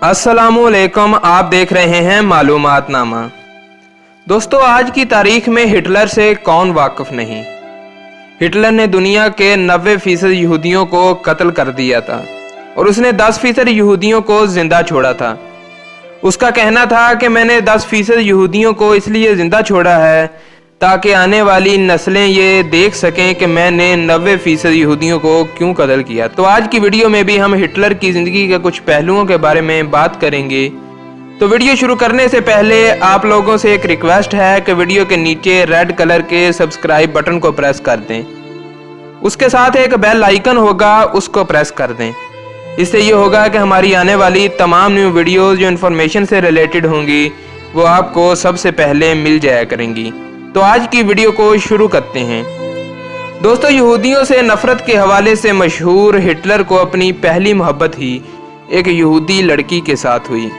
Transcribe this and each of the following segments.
अस्सलामुअलैकुम, आप देख रहे हैं मालूमातनामा। दोस्तों, आज की तारीख में हिटलर से कौन वाकिफ नहीं। हिटलर ने दुनिया के 90% यहूदियों को कत्ल कर दिया था और उसने 10% यहूदियों को जिंदा छोड़ा था। उसका कहना था कि मैंने 10% यहूदियों को इसलिए जिंदा छोड़ा है ताकि आने वाली नस्लें ये देख सकें कि मैंने 90% यहूदियों को क्यों कत्ल किया। तो आज की वीडियो में भी हम हिटलर की ज़िंदगी के कुछ पहलुओं के बारे में बात करेंगे। तो वीडियो शुरू करने से पहले आप लोगों से एक रिक्वेस्ट है कि वीडियो के नीचे रेड कलर के सब्सक्राइब बटन को प्रेस कर दें। उसके साथ एक बेल आइकन होगा, उसको प्रेस कर दें। इससे ये होगा कि हमारी आने वाली तमाम न्यू वीडियोज़ जो इन्फॉर्मेशन से रिलेटेड होंगी वो आपको सबसे पहले मिल जाया करेंगी। तो आज की वीडियो को शुरू करते हैं। दोस्तों, यहूदियों से नफरत के हवाले से मशहूर हिटलर को अपनी पहली मोहब्बत ही एक यहूदी लड़की के साथ हुई।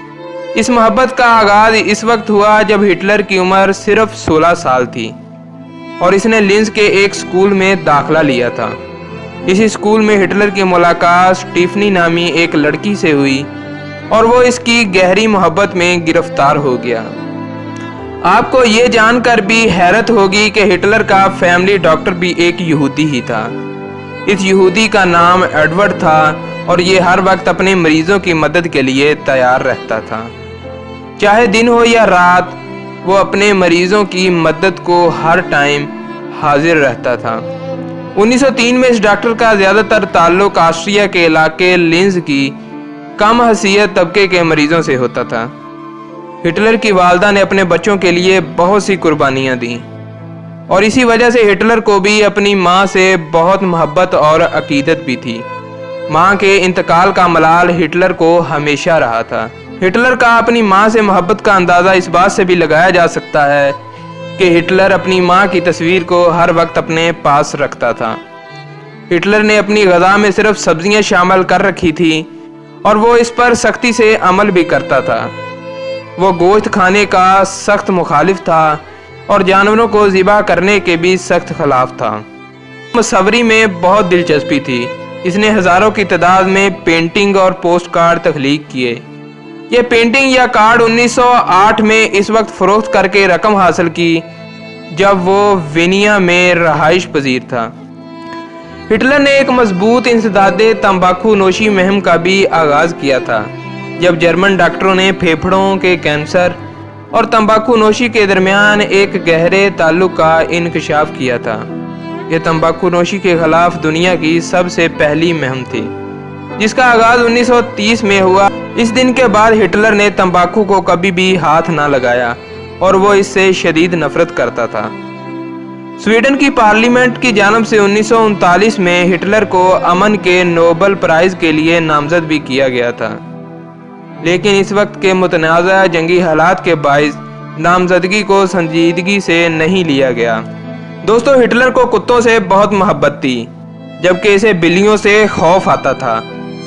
इस मोहब्बत का आगाज़ इस वक्त हुआ जब हिटलर की उम्र सिर्फ 16 साल थी और इसने लिंज के एक स्कूल में दाखिला लिया था। इसी स्कूल में हिटलर की मुलाकात स्टीफनी नामी एक लड़की से हुई और वो इसकी गहरी मोहब्बत में गिरफ्तार हो गया। आपको ये जानकर भी हैरत होगी कि हिटलर का फैमिली डॉक्टर भी एक यहूदी ही था। इस यहूदी का नाम एडवर्ड था और ये हर वक्त अपने मरीजों की मदद के लिए तैयार रहता था। चाहे दिन हो या रात, वो अपने मरीजों की मदद को हर टाइम हाजिर रहता था। 1903 में इस डॉक्टर का ज़्यादातर ताल्लुक ऑस्ट्रिया के इलाके लिंज की कम हसीयत तबके के मरीजों से होता था। हिटलर की वालदा ने अपने बच्चों के लिए बहुत सी कुर्बानियां दी और इसी वजह से हिटलर को भी अपनी मां से बहुत मोहब्बत और अकीदत भी थी। मां के इंतकाल का मलाल हिटलर को हमेशा रहा था। हिटलर का अपनी मां से मोहब्बत का अंदाज़ा इस बात से भी लगाया जा सकता है कि हिटलर अपनी मां की तस्वीर को हर वक्त अपने पास रखता था। हिटलर ने अपनी ग़िज़ा में सिर्फ सब्जियां शामिल कर रखी थी और वो इस पर सख्ती से अमल भी करता था। वो गोश्त खाने का सख्त मुखालिफ था और जानवरों को ज़िबा करने के भी सख्त खिलाफ था। मुसव्वरी में बहुत दिलचस्पी थी। इसने हज़ारों की तादाद में पेंटिंग और पोस्ट कार्ड तख्लीक किए। ये पेंटिंग या कार्ड 1908 में इस वक्त फ़रोख्त करके रकम हासिल की जब वो वेनिया में रहाइश पजीर था। हिटलर ने एक मजबूत इंसदादे तंबाकू नोशी मुहिम का भी आगाज़ किया था जब जर्मन डॉक्टरों ने फेफड़ों के कैंसर और तंबाकू नोशी के दरमियान एक गहरे ताल्लुक का इंकशाफ किया था। यह तंबाकू नोशी के खिलाफ दुनिया की सबसे पहली मुहिम थी जिसका आगाज़ 1930 में हुआ। इस दिन के बाद हिटलर ने तंबाकू को कभी भी हाथ ना लगाया और वो इससे शदीद नफरत करता था। स्वीडन की पार्लियामेंट की जानिब से 1939 में हिटलर को अमन के नोबेल प्राइज़ के लिए नामजद भी किया गया था, लेकिन इस वक्त के मुतनाज़ा जंगी हालात के बाइस नामजदगी को संजीदगी से नहीं लिया गया। दोस्तों, हिटलर को कुत्तों से बहुत मोहब्बत थी जबकि इसे बिल्लियों से खौफ आता था।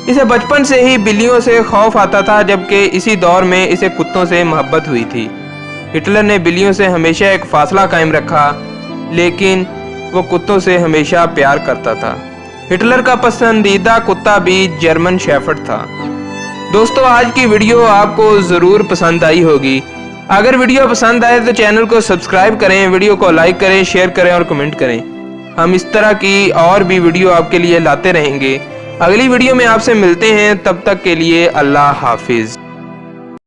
इसे बचपन से ही बिल्लियों से खौफ आता था जबकि इसी दौर में इसे कुत्तों से मोहब्बत हुई थी। हिटलर ने बिल्लियों से हमेशा एक फासला कायम रखा लेकिन वो कुत्तों से हमेशा प्यार करता था। हिटलर का पसंदीदा कुत्ता भी जर्मन शेफर्ड था। दोस्तों, आज की वीडियो आपको ज़रूर पसंद आई होगी। अगर वीडियो पसंद आए तो चैनल को सब्सक्राइब करें, वीडियो को लाइक करें, शेयर करें और कमेंट करें। हम इस तरह की और भी वीडियो आपके लिए लाते रहेंगे। अगली वीडियो में आपसे मिलते हैं, तब तक के लिए अल्लाह हाफिज़।